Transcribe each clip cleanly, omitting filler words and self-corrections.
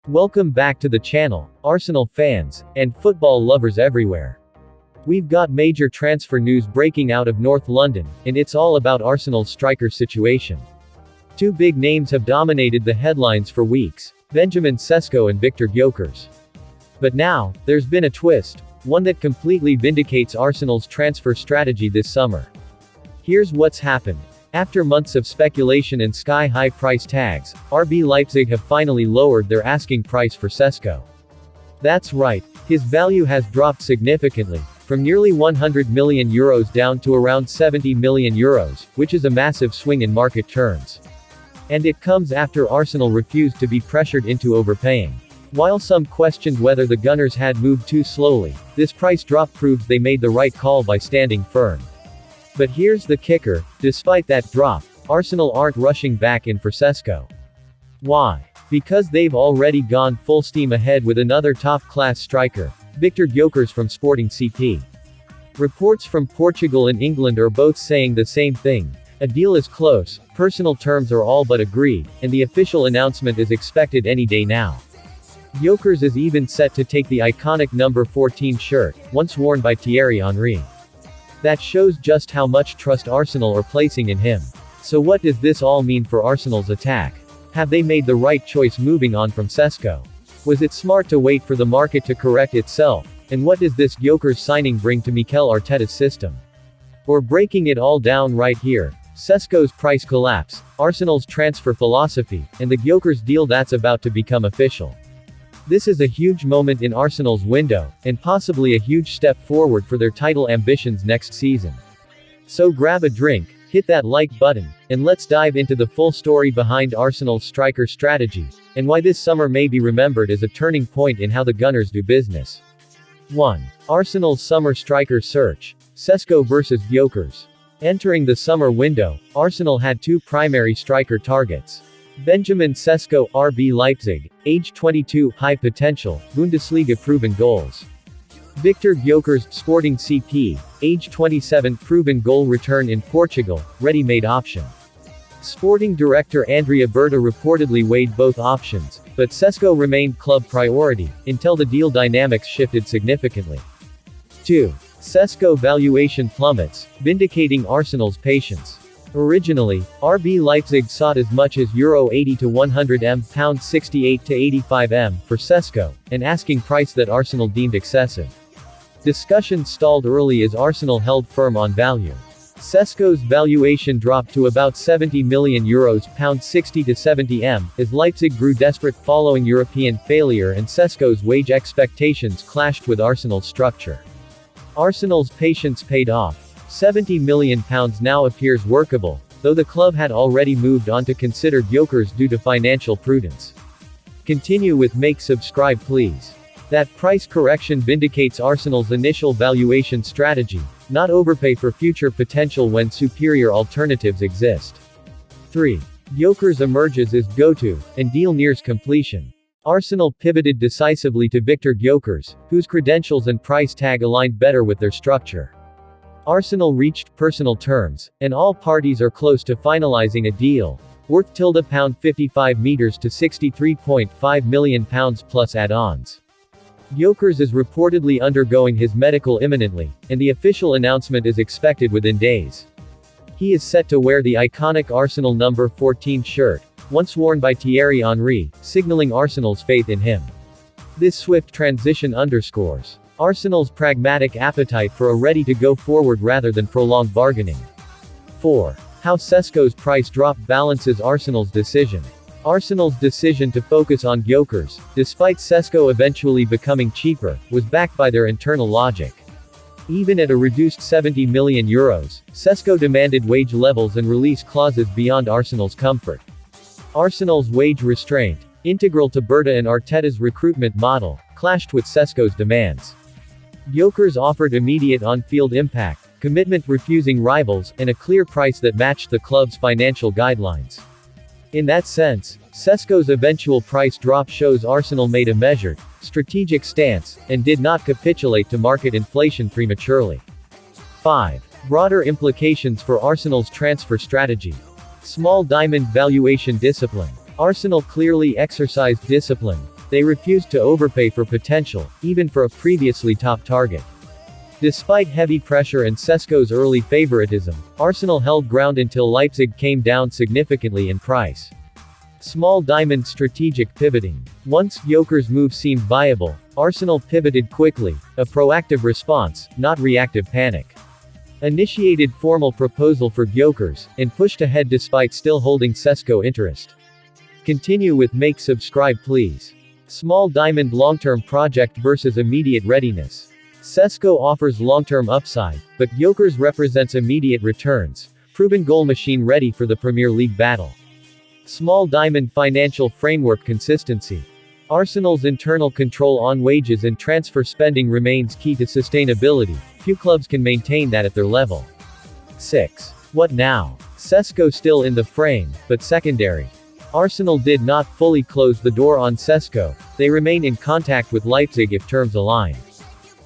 Welcome back to the channel, Arsenal fans, and football lovers everywhere. We've got major transfer news breaking out of North London, and it's all about Arsenal's striker situation. Two big names have dominated the headlines for weeks, Benjamin Šeško and Viktor Gyökeres. But now, there's been a twist, one that completely vindicates Arsenal's transfer strategy this summer. Here's what's happened. After months of speculation and sky-high price tags, RB Leipzig have finally lowered their asking price for Šeško. That's right, his value has dropped significantly, from nearly €100 million down to around €70 million, which is a massive swing in market terms. And it comes after Arsenal refused to be pressured into overpaying. While some questioned whether the Gunners had moved too slowly, this price drop proves they made the right call by standing firm. But here's the kicker, despite that drop, Arsenal aren't rushing back in for Šeško. Why? Because they've already gone full steam ahead with another top-class striker, Viktor Gyökeres from Sporting CP. Reports from Portugal and England are both saying the same thing. A deal is close, personal terms are all but agreed, and the official announcement is expected any day now. Gyökeres is even set to take the iconic number 14 shirt, once worn by Thierry Henry. That shows just how much trust Arsenal are placing in him. So what does this all mean for Arsenal's attack? Have they made the right choice moving on from Šeško? Was it smart to wait for the market to correct itself? And what does this Gyökeres signing bring to Mikel Arteta's system? We're breaking it all down right here. Šeško's price collapse, Arsenal's transfer philosophy, and the Gyökeres deal that's about to become official. This is a huge moment in Arsenal's window, and possibly a huge step forward for their title ambitions next season. So grab a drink, hit that like button, and let's dive into the full story behind Arsenal's striker strategy, and why this summer may be remembered as a turning point in how the Gunners do business. 1. Arsenal's summer striker search. Šeško vs Gyökeres. Entering the summer window, Arsenal had two primary striker targets. Benjamin Šeško, RB Leipzig, age 22, high potential, Bundesliga proven goals. Viktor Gyökeres, Sporting CP, age 27, proven goal return in Portugal, ready-made option. Sporting director Andrea Berta reportedly weighed both options, but Šeško remained club priority, until the deal dynamics shifted significantly. 2. Šeško valuation plummets, vindicating Arsenal's patience. Originally, RB Leipzig sought as much as €80 to 100m, £68 to 85m, for Šeško, an asking price that Arsenal deemed excessive. Discussions stalled early as Arsenal held firm on value. Šeško's valuation dropped to about €70 million, £60 to 70m, as Leipzig grew desperate following European failure and Šeško's wage expectations clashed with Arsenal's structure. Arsenal's patience paid off. £70 million now appears workable, though the club had already moved on to consider Gyökeres due to financial prudence. Continue with subscribe please. That price correction vindicates Arsenal's initial valuation strategy, not overpay for future potential when superior alternatives exist. 3. Gyökeres emerges as go-to, and deal nears completion. Arsenal pivoted decisively to Viktor Gyökeres, whose credentials and price tag aligned better with their structure. Arsenal reached personal terms, and all parties are close to finalizing a deal, worth £55 meters to £63.5 million plus add-ons. Gyökeres is reportedly undergoing his medical imminently, and the official announcement is expected within days. He is set to wear the iconic Arsenal number 14 shirt, once worn by Thierry Henry, signaling Arsenal's faith in him. This swift transition underscores Arsenal's pragmatic appetite for a ready-to-go forward rather than prolonged bargaining. 4. How Šeško's price drop balances Arsenal's decision. Arsenal's decision to focus on Gyökeres, despite Šeško eventually becoming cheaper, was backed by their internal logic. Even at a reduced €70 million, Šeško demanded wage levels and release clauses beyond Arsenal's comfort. Arsenal's wage restraint, integral to Berta and Arteta's recruitment model, clashed with Šeško's demands. Gyökeres offered immediate on-field impact, commitment refusing rivals, and a clear price that matched the club's financial guidelines. In that sense, Šeško's eventual price drop shows Arsenal made a measured, strategic stance, and did not capitulate to market inflation prematurely. 5. Broader implications for Arsenal's transfer strategy. Small diamond valuation discipline. Arsenal clearly exercised discipline. They refused to overpay for potential, even for a previously top target. Despite heavy pressure and Šeško's early favoritism, Arsenal held ground until Leipzig came down significantly in price. Small diamond strategic pivoting. Once Gyökeres' move seemed viable, Arsenal pivoted quickly, a proactive response, not reactive panic. Initiated formal proposal for Gyökeres, and pushed ahead despite still holding Šeško interest. Continue with make subscribe please. Small diamond long-term project versus immediate readiness. Šeško offers long-term upside, but Gyökeres represents immediate returns, proven goal machine ready for the Premier League battle. Small diamond financial framework consistency. Arsenal's internal control on wages and transfer spending remains key to sustainability. Few clubs can maintain that at their level. 6. What now? Šeško still in the frame, but secondary. Arsenal did not fully close the door on Šeško. They remain in contact with Leipzig if terms align.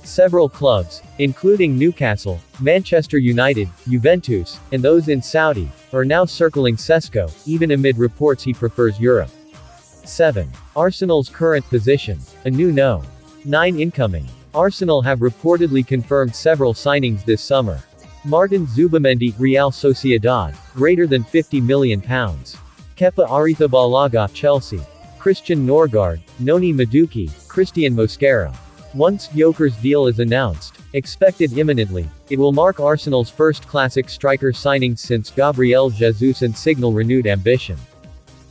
Several clubs, including Newcastle, Manchester United, Juventus, and those in Saudi, are now circling Šeško, even amid reports he prefers Europe. 7. Arsenal's current position. A new no. 9. Incoming. Arsenal have reportedly confirmed several signings this summer. Martin Zubimendi, Real Sociedad, greater than £50 million. Kepa Arrizabalaga, Chelsea. Christian Norgard, Noni Madueke, Christian Mosquera. Once Gyökeres' deal is announced, expected imminently, it will mark Arsenal's first classic striker signings since Gabriel Jesus and signal renewed ambition.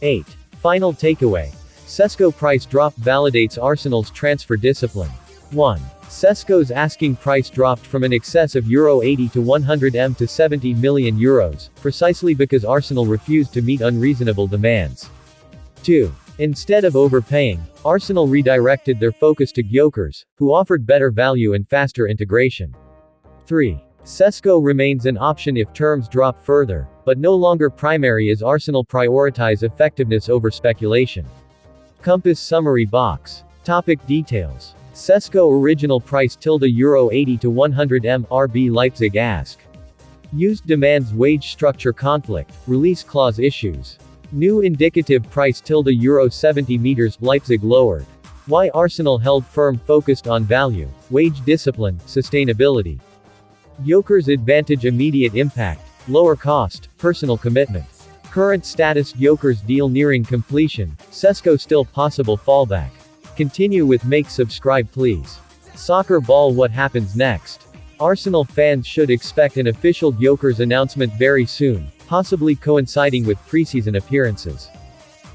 8. Final takeaway. Šeško price drop validates Arsenal's transfer discipline. 1. Šeško's asking price dropped from an excess of €80 to 100 to €70 million, precisely because Arsenal refused to meet unreasonable demands. 2. Instead of overpaying, Arsenal redirected their focus to Gyökeres, who offered better value and faster integration. 3. Šeško remains an option if terms drop further, but no longer primary as Arsenal prioritize effectiveness over speculation. Compass summary box. Topic details. Šeško original price €80 to 100 RB Leipzig ask. Used demands wage structure conflict, release clause issues. New indicative price €70 Leipzig lowered. Why Arsenal held firm focused on value, wage discipline, sustainability. Gyökeres' advantage immediate impact, lower cost, personal commitment. Current status Gyökeres deal nearing completion, Šeško still possible fallback. Continue with make subscribe please. Soccer ball what happens next? Arsenal fans should expect an official Gyökeres announcement very soon, possibly coinciding with preseason appearances.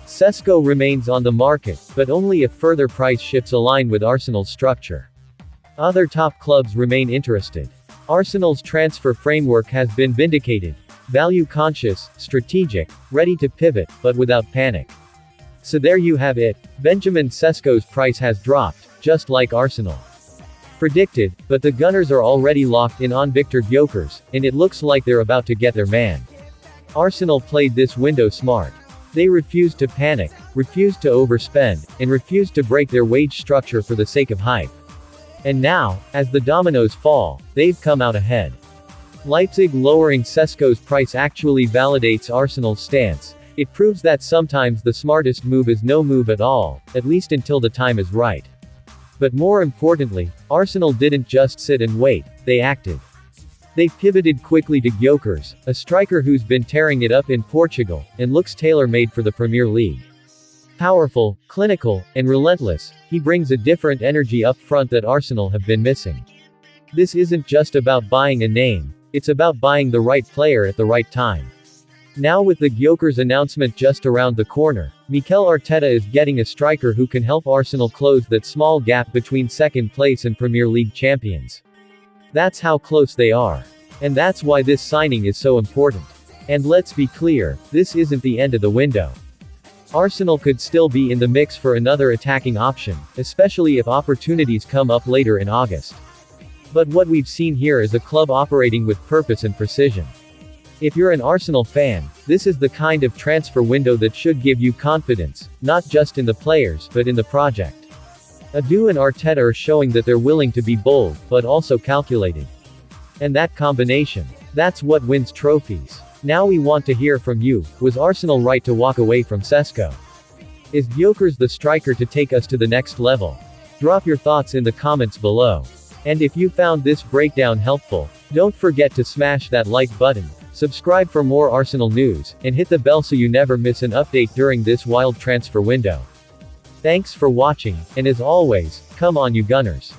Šeško remains on the market, but only if further price shifts align with Arsenal's structure. Other top clubs remain interested. Arsenal's transfer framework has been vindicated. Value conscious, strategic, ready to pivot, but without panic. So there you have it. Benjamin Šeško's price has dropped, just like Arsenal predicted, but the Gunners are already locked in on Viktor Gyökeres, and it looks like they're about to get their man. Arsenal played this window smart. They refused to panic, refused to overspend, and refused to break their wage structure for the sake of hype. And now, as the dominoes fall, they've come out ahead. Leipzig lowering Šeško's price actually validates Arsenal's stance. It proves that sometimes the smartest move is no move at all, at least until the time is right. But more importantly, Arsenal didn't just sit and wait, they acted. They pivoted quickly to Gyökeres, a striker who's been tearing it up in Portugal, and looks tailor-made for the Premier League. Powerful, clinical, and relentless, he brings a different energy up front that Arsenal have been missing. This isn't just about buying a name, it's about buying the right player at the right time. Now with the Gyökeres announcement just around the corner, Mikel Arteta is getting a striker who can help Arsenal close that small gap between second place and Premier League champions. That's how close they are. And that's why this signing is so important. And let's be clear, this isn't the end of the window. Arsenal could still be in the mix for another attacking option, especially if opportunities come up later in August. But what we've seen here is a club operating with purpose and precision. If you're an Arsenal fan, this is the kind of transfer window that should give you confidence, not just in the players, but in the project. Edu and Arteta are showing that they're willing to be bold, but also calculated. And that combination, that's what wins trophies. Now we want to hear from you, was Arsenal right to walk away from Šeško? Is Gyökeres the striker to take us to the next level? Drop your thoughts in the comments below. And if you found this breakdown helpful, don't forget to smash that like button, subscribe for more Arsenal news, and hit the bell so you never miss an update during this wild transfer window. Thanks for watching, and as always, come on you Gunners.